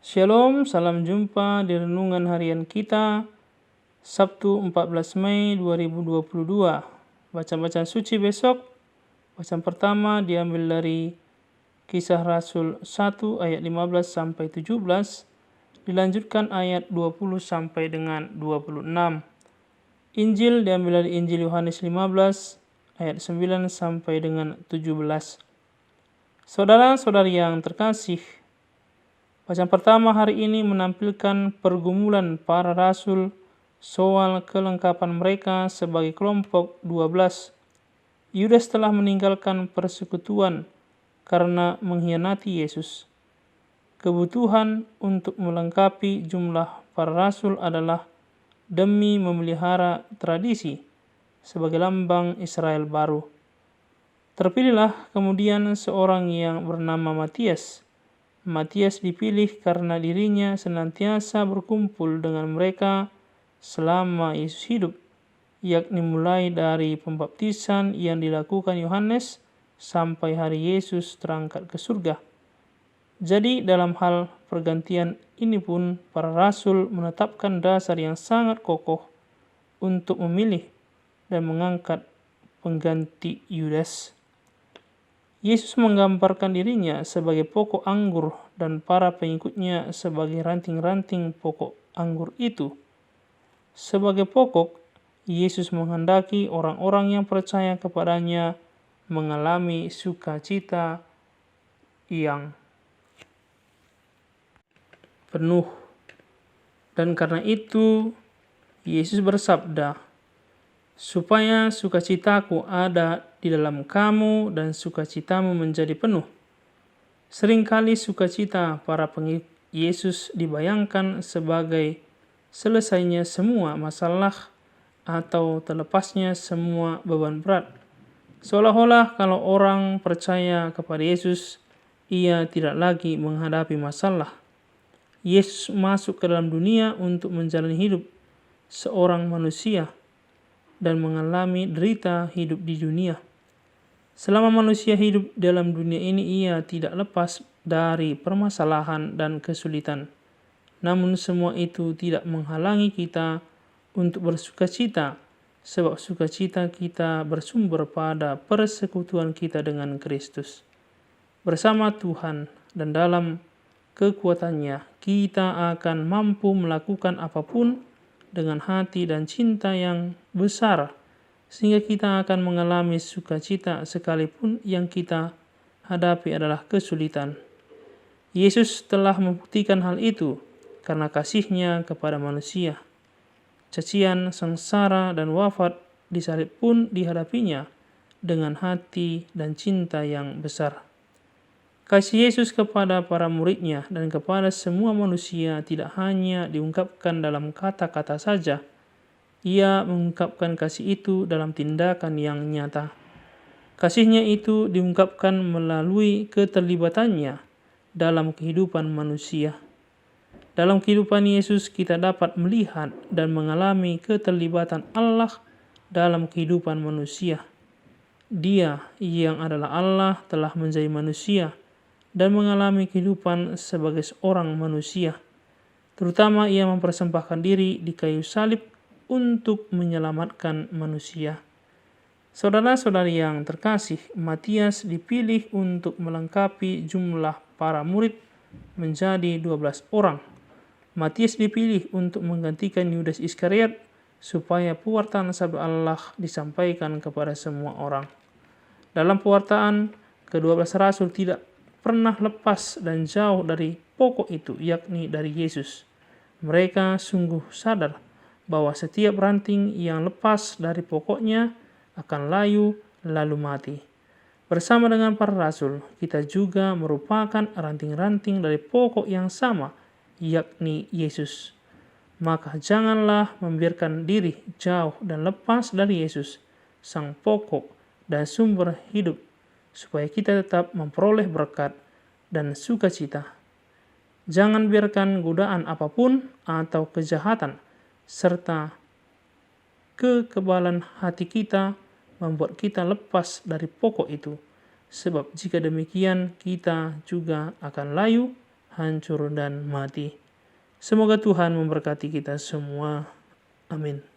Shalom, salam jumpa di renungan harian kita, Sabtu 14 Mei 2022. Bacaan-bacaan suci besok, bacaan pertama diambil dari Kisah Rasul 1 ayat 15 sampai 17, dilanjutkan ayat 20 sampai dengan 26. Injil diambil dari Injil Yohanes 15 ayat 9 sampai dengan 17. Saudara-saudari yang terkasih, bacaan pertama hari ini menampilkan pergumulan para rasul soal kelengkapan mereka sebagai kelompok 12. Yudas telah meninggalkan persekutuan karena mengkhianati Yesus. Kebutuhan untuk melengkapi jumlah para rasul adalah demi memelihara tradisi sebagai lambang Israel baru. Terpilihlah kemudian seorang yang bernama Matias. Matias dipilih karena dirinya senantiasa berkumpul dengan mereka selama Yesus hidup, yakni mulai dari pembaptisan yang dilakukan Yohanes sampai hari Yesus terangkat ke surga. Jadi dalam hal pergantian ini pun para rasul menetapkan dasar yang sangat kokoh untuk memilih dan mengangkat pengganti Yudas. Yesus menggambarkan dirinya sebagai pokok anggur dan para pengikutnya sebagai ranting-ranting pokok anggur itu. Sebagai pokok, Yesus menghendaki orang-orang yang percaya kepadanya mengalami sukacita yang penuh. Dan karena itu, Yesus bersabda, supaya sukacitaku ada di dalam kamu dan sukacitamu menjadi penuh. Seringkali sukacita para pengikut Yesus dibayangkan sebagai selesainya semua masalah atau terlepasnya semua beban berat. Seolah-olah kalau orang percaya kepada Yesus, ia tidak lagi menghadapi masalah. Yesus masuk ke dalam dunia untuk menjalani hidup seorang manusia dan mengalami derita hidup di dunia. Selama manusia hidup dalam dunia ini, ia tidak lepas dari permasalahan dan kesulitan. Namun semua itu tidak menghalangi kita untuk bersukacita, sebab sukacita kita bersumber pada persekutuan kita dengan Kristus. Bersama Tuhan dan dalam kekuatannya, kita akan mampu melakukan apapun dengan hati dan cinta yang besar, sehingga kita akan mengalami sukacita sekalipun yang kita hadapi adalah kesulitan. Yesus telah membuktikan hal itu karena kasih-Nya kepada manusia. Cacian, sengsara, dan wafat di salib pun dihadapinya dengan hati dan cinta yang besar. Kasih Yesus kepada para murid-Nya dan kepada semua manusia tidak hanya diungkapkan dalam kata-kata saja. Ia mengungkapkan kasih itu dalam tindakan yang nyata. Kasih-Nya itu diungkapkan melalui keterlibatannya dalam kehidupan manusia. Dalam kehidupan Yesus kita dapat melihat dan mengalami keterlibatan Allah dalam kehidupan manusia. Dia yang adalah Allah telah menjadi manusia dan mengalami kehidupan sebagai seorang manusia. Terutama ia mempersembahkan diri di kayu salib untuk menyelamatkan manusia. Saudara-saudari yang terkasih, Matias dipilih untuk melengkapi jumlah para murid menjadi 12 orang. Matias dipilih untuk menggantikan Yudas Iskariot supaya pewartaan sabda Allah disampaikan kepada semua orang. Dalam pewartaan, ke-12 rasul tidak pernah lepas dan jauh dari pokok itu, yakni dari Yesus. Mereka sungguh sadar bahwa setiap ranting yang lepas dari pokoknya akan layu lalu mati. Bersama dengan para rasul, kita juga merupakan ranting-ranting dari pokok yang sama, yakni Yesus. Maka janganlah membiarkan diri jauh dan lepas dari Yesus, sang pokok dan sumber hidup, supaya kita tetap memperoleh berkat dan sukacita. Jangan biarkan godaan apapun atau kejahatan serta kekebalan hati kita membuat kita lepas dari pokok itu. Sebab jika demikian, kita juga akan layu hancur dan mati. Semoga Tuhan memberkati kita semua. Amin.